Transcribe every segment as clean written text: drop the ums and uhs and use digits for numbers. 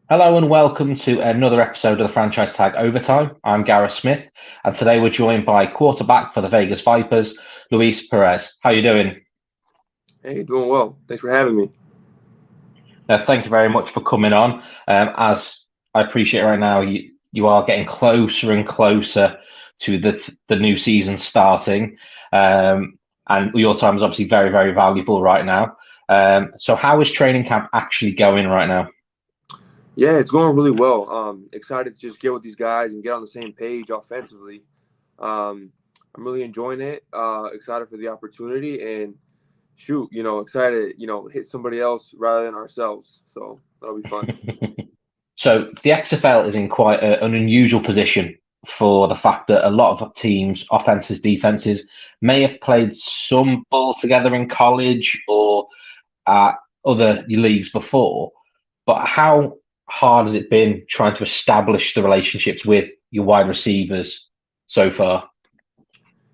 Hello and welcome to another episode of the Franchise Tag Overtime. I'm Gareth Smith, and today we're joined by quarterback for the Vegas Vipers, Luis Perez. How you doing? Hey, doing well. Thanks for having me. Thank you very much for coming on. As I appreciate right now, you are getting closer and closer to the new season starting, and your time is obviously very, very valuable right now. So how is training camp actually going right now? Yeah, it's going really well. Excited to just get with these guys and get on the same page offensively. I'm really enjoying it. Excited for the opportunity and shoot, excited, hit somebody else rather than ourselves. So that'll be fun. So the XFL is in quite an unusual position for the fact that a lot of teams, offenses, defenses, may have played some ball together in college or at other leagues before. But how hard has it been trying to establish the relationships with your wide receivers so far?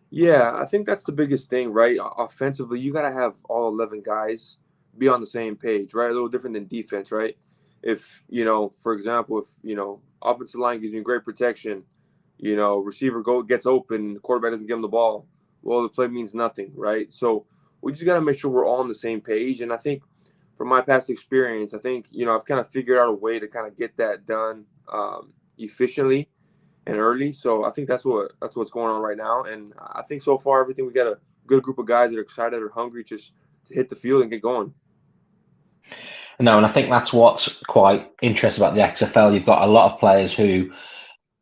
Yeah, I think that's the biggest thing, right? Offensively, you got to have all 11 guys be on the same page, right? A little different than defense, right? If, for example, if, offensive line gives you great protection, receiver gets open, quarterback doesn't give him the ball, well, the play means nothing, right? So we just got to make sure we're all on the same page. And I think from my past experience, I think, I've kind of figured out a way to kind of get that done efficiently and early. So I think that's what's going on right now. And I think so far everything we got a good group of guys that are excited or hungry just to hit the field and get going. No, and I think that's what's quite interesting about the XFL. You've got a lot of players who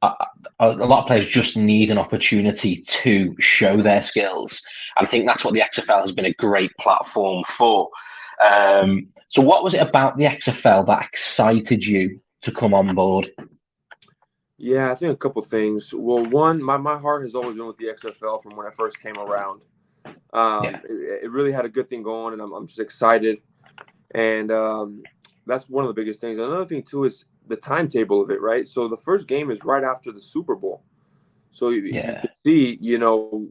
a lot of players just need an opportunity to show their skills. And I think that's what the XFL has been a great platform for. So, what was it about the XFL that excited you to come on board? Yeah, I think a couple things. Well, one, my heart has always been with the XFL from when I first came around. Yeah, It really had a good thing going, and I'm just excited. And that's one of the biggest things. Another thing too is the timetable of it, right? So the first game is right after the Super Bowl. So you yeah, can see,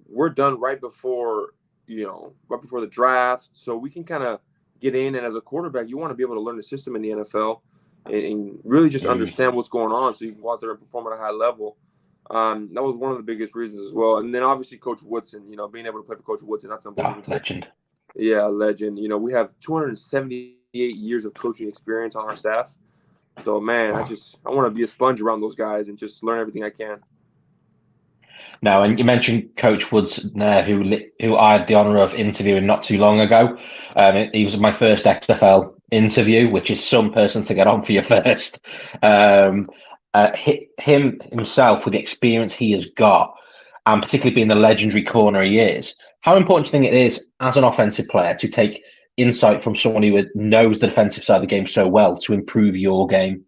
we're done right before the draft. So we can kind of get in. And as a quarterback, you want to be able to learn the system in the NFL and really just mm, understand what's going on so you can go out there and perform at a high level. That was one of the biggest reasons as well. And then obviously Coach Woodson, being able to play for Coach Woodson, that's oh, unbelievable. legend. Yeah, legend. We have 278 years of coaching experience on our staff. So man, Wow. I want to be a sponge around those guys and just learn everything I can. Now, and you mentioned Coach Woods there, who I had the honour of interviewing not too long ago. He was my first XFL interview, which is some person to get on for your first. Um, him himself, with the experience he has got, and particularly being the legendary corner he is, how important do you think it is as an offensive player to take insight from someone who knows the defensive side of the game so well to improve your game?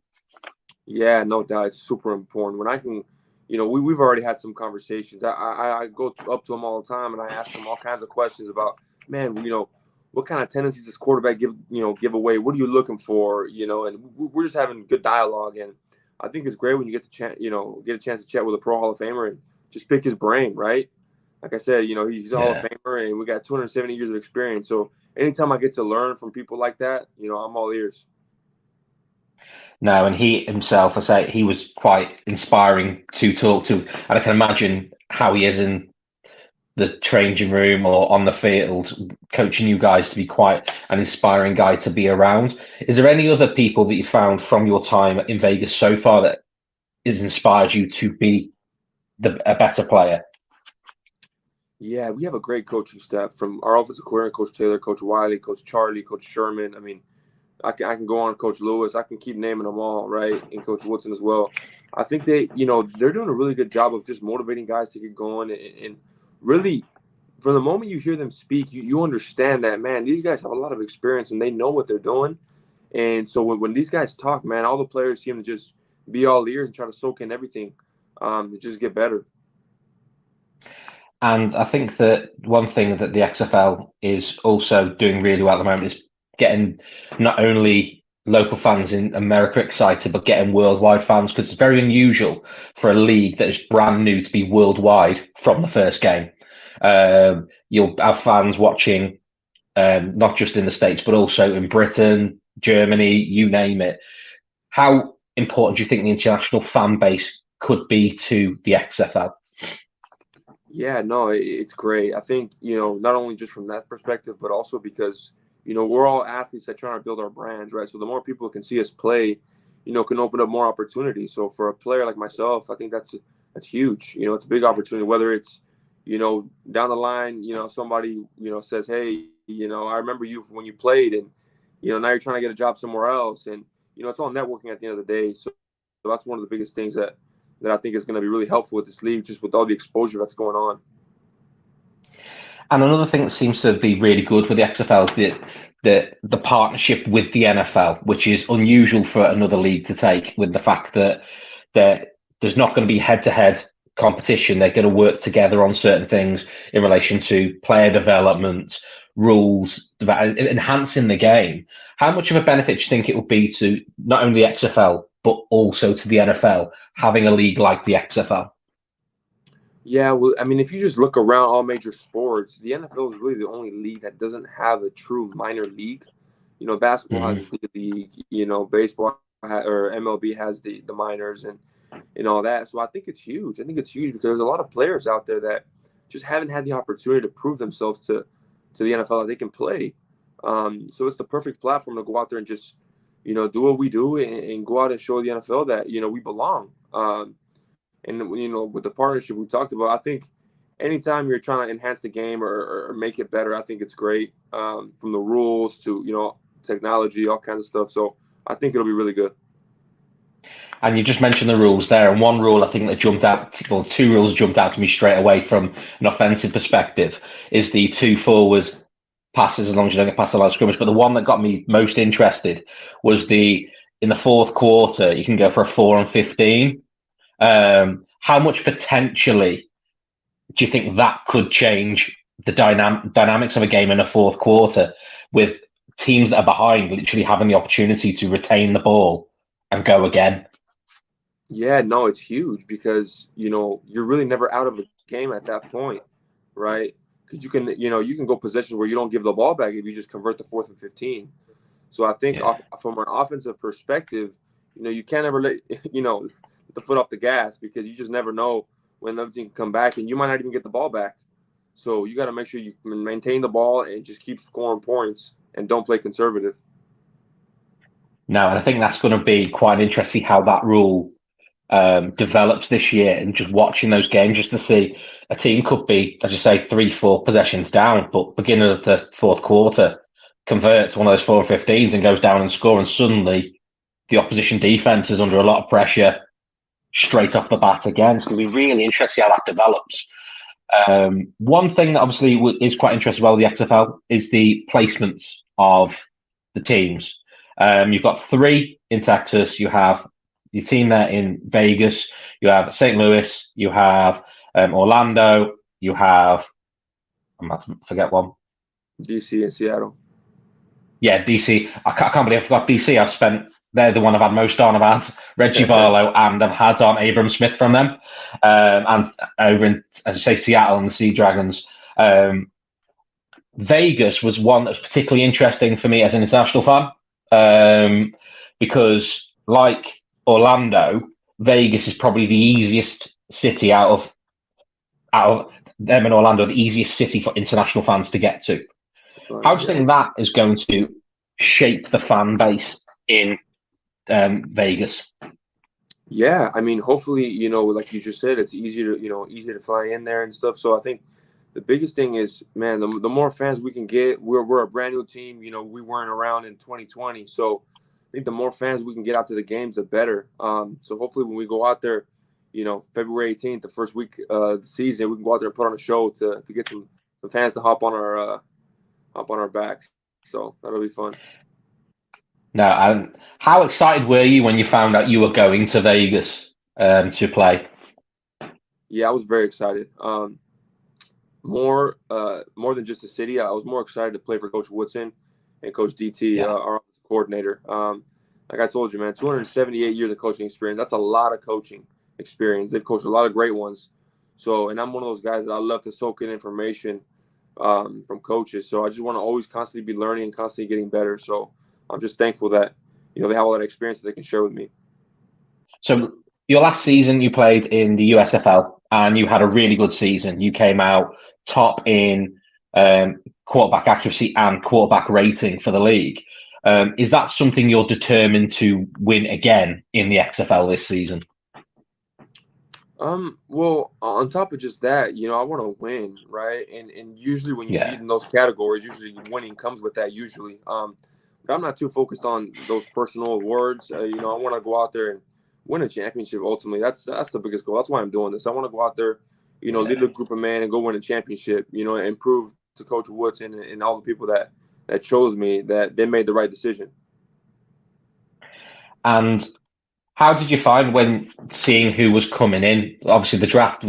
Yeah, no doubt. It's super important. When I can, we've already had some conversations. I go up to him all the time and I ask him all kinds of questions about, man, what kind of tendencies does quarterback give away? What are you looking for? And we're just having good dialogue. And I think it's great when you get to get a chance to chat with a pro Hall of Famer and just pick his brain, right? Like I said, he's a Hall of Yeah. Famer and we got 270 years of experience. So anytime I get to learn from people like that, I'm all ears. No, and he himself, I say, he was quite inspiring to talk to, and I can imagine how he is in the changing room or on the field, coaching you guys to be quite an inspiring guy to be around. Is there any other people that you found from your time in Vegas so far that has inspired you to be a better player? Yeah, we have a great coaching staff from our offensive coordinator, Coach Taylor, Coach Wiley, Coach Charlie, Coach Sherman. I mean, I can go on Coach Lewis. I can keep naming them all, right? And Coach Woodson as well. I think they're doing a really good job of just motivating guys to get going and really from the moment you hear them speak, you understand that, man, these guys have a lot of experience and they know what they're doing. And so when these guys talk, man, all the players seem to just be all ears and try to soak in everything to just get better. And I think that one thing that the XFL is also doing really well at the moment is getting not only local fans in America excited, but getting worldwide fans because it's very unusual for a league that is brand new to be worldwide from the first game. You'll have fans watching not just in the States, but also in Britain, Germany, you name it. How important do you think the international fan base could be to the XFL? Yeah, no, it's great. I think, not only just from that perspective, but also because, we're all athletes that trying to build our brands, right? So the more people can see us play, can open up more opportunities. So for a player like myself, I think that's huge. It's a big opportunity, whether it's, down the line, somebody, says, hey, I remember you when you played and, now you're trying to get a job somewhere else. And, it's all networking at the end of the day. So that's one of the biggest things that I think is going to be really helpful with this league, just with all the exposure that's going on. And another thing that seems to be really good with the XFL is the partnership with the NFL, which is unusual for another league to take, with the fact that there's not going to be head-to-head competition. They're going to work together on certain things in relation to player development, rules, enhancing the game. How much of a benefit do you think it would be to not only the XFL, but also to the NFL, having a league like the XFL? Yeah, well, I mean, if you just look around all major sports, the NFL is really the only league that doesn't have a true minor league. Basketball has the league, baseball or MLB has the minors and all that. So I think it's huge. I think it's huge because there's a lot of players out there that just haven't had the opportunity to prove themselves to the NFL that they can play. So it's the perfect platform to go out there and just, do what we do and go out and show the NFL that, we belong. And, with the partnership we talked about, I think anytime you're trying to enhance the game or make it better, I think it's great, from the rules to, technology, all kinds of stuff. So I think it'll be really good. And you just mentioned the rules there, and one rule I think that jumped out, well, two rules jumped out to me straight away from an offensive perspective, is the two forward passes as long as you don't get past the line of scrimmage. But the one that got me most interested was in the fourth quarter, you can go for a 4-on-15. How much potentially do you think that could change the dynamics of a game in a fourth quarter, with teams that are behind literally having the opportunity to retain the ball and go again? Yeah, no, it's huge because, you're really never out of a game at that point, right? Because you can go possessions where you don't give the ball back if you just convert the 4th and 15. So I think from an offensive perspective, you can't ever let, the foot off the gas because you just never know when another team can come back and you might not even get the ball back. So you got to make sure you maintain the ball and just keep scoring points and don't play conservative. No, and I think that's going to be quite interesting how that rule develops this year, and just watching those games just to see a team could be, as you say, 3-4 possessions down, but beginning of the fourth quarter converts one of those 4-15s and goes down and score, and suddenly the opposition defense is under a lot of pressure straight off the bat again. It's going to be really interesting how that develops. One thing that obviously is quite interesting about the XFL is the placements of the teams. You've got 3 in Texas. You have your team there in Vegas. You have St. Louis. You have Orlando. You have, I might forget one. DC and Seattle. Yeah, DC. I can't believe I forgot DC. They're the one I've had most on. I've had Reggie Barlow and I've had on Abram Smith from them. And over in, as I say, Seattle and the Sea Dragons. Vegas was one that's particularly interesting for me as an international fan, because like Orlando, Vegas is probably the easiest city out of them and Orlando, the easiest city for international fans to get to. How do you think that is going to shape the fan base in Vegas? Yeah, I mean, hopefully, like you just said, it's easy to fly in there and stuff. So I think the biggest thing is, man, the more fans we can get, we're a brand new team. We weren't around in 2020, so I think the more fans we can get out to the games, the better. So hopefully, when we go out there, February 18th, the first week of the season, we can go out there and put on a show to get some fans to hop on our backs. So that'll be fun. No, and how excited were you when you found out you were going to Vegas to play? Yeah, I was very excited. More than just the city, I was more excited to play for Coach Woodson and Coach DT, our coordinator. Like I told you, man, 278 years of coaching experience. That's a lot of coaching experience. They've coached a lot of great ones. So, and I'm one of those guys that I love to soak in information from coaches. So I just want to always constantly be learning and constantly getting better. So I'm just thankful that, they have all that experience that they can share with me. So your last season you played in the USFL and you had a really good season. You came out top in quarterback accuracy and quarterback rating for the league. Is that something you're determined to win again in the XFL this season? Well, on top of just that, I want to win, right? And usually when you lead Yeah. in those categories, usually winning comes with that usually. But I'm not too focused on those personal awards. I want to go out there and win a championship ultimately. That's the biggest goal. That's why I'm doing this. I want to go out there, lead a group of men and go win a championship, and prove to Coach Woodson and all the people that chose me that they made the right decision. And how did you find when seeing who was coming in? Obviously, the draft,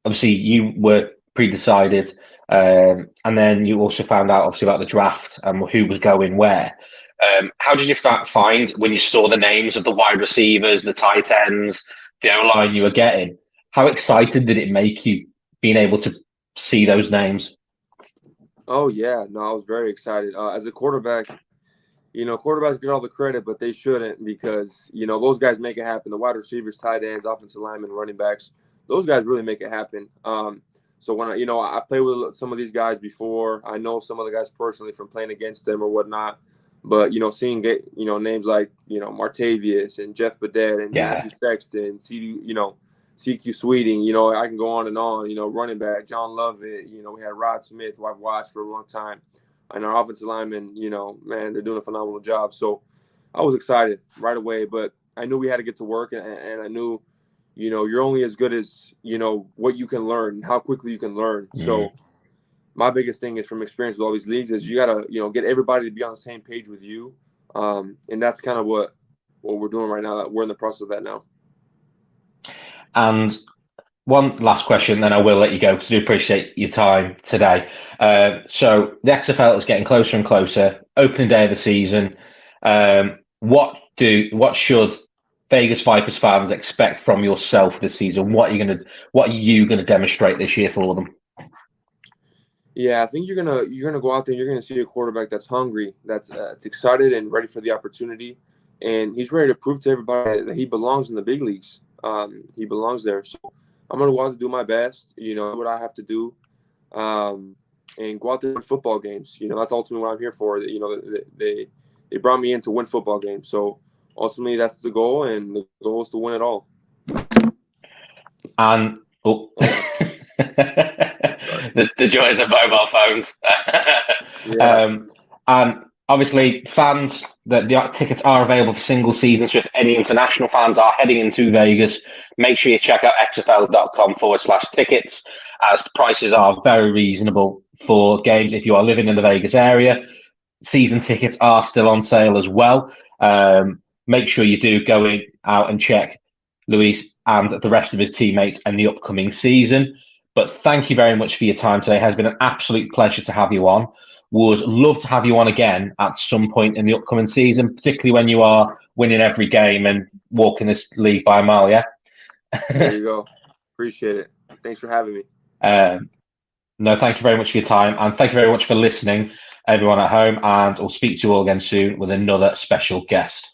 obviously, you were pre-decided, and then you also found out, obviously, about the draft and who was going where. How did you find when you saw the names of the wide receivers, the tight ends, the O-line you were getting? How excited did it make you being able to see those names? Oh yeah, no, I was very excited. As a quarterback, quarterbacks get all the credit, but they shouldn't because, those guys make it happen. The wide receivers, tight ends, offensive linemen, running backs, those guys really make it happen. So when I played with some of these guys before, I know some of the guys personally from playing against them or whatnot. But, seeing, names like, Martavius and Jeff Badet and Matthew Sexton, CQ Sweeting, I can go on and on, running back, John Lovett, we had Rod Smith, who I've watched for a long time. And our offensive linemen, man, they're doing a phenomenal job. So I was excited right away, but I knew we had to get to work, and I knew, you're only as good as, what you can learn, how quickly you can learn. Mm-hmm. So my biggest thing is from experience with all these leagues is you got to, get everybody to be on the same page with you. And that's kind of what we're doing right now. We're in the process of that now. And one last question, then I will let you go because I do appreciate your time today. So the XFL is getting closer and closer. Opening day of the season. What should Vegas Vipers fans expect from yourself this season? What are you gonna demonstrate this year for them? Yeah, I think you're gonna go out there and you're gonna see a quarterback that's hungry, that's excited and ready for the opportunity, and he's ready to prove to everybody that he belongs in the big leagues. He belongs there. So I'm going to go out and do my best, what I have to do, and go out there and win football games. That's ultimately what I'm here for. They brought me in to win football games. So ultimately that's the goal, and the goal is to win it all. And the joys of mobile phones. Yeah. And obviously, fans, the tickets are available for single season. So if any international fans are heading into Vegas, make sure you check out xfl.com/tickets, as the prices are very reasonable for games if you are living in the Vegas area. Season tickets are still on sale as well. Make sure you do go out and check Luis and the rest of his teammates and the upcoming season. But thank you very much for your time today. It has been an absolute pleasure to have you on. Would love to have you on again at some point in the upcoming season, particularly when you are winning every game and walking this league by a mile, yeah? There you go. Appreciate it. Thanks for having me. No, thank you very much for your time. And thank you very much for listening, everyone at home. And we'll speak to you all again soon with another special guest.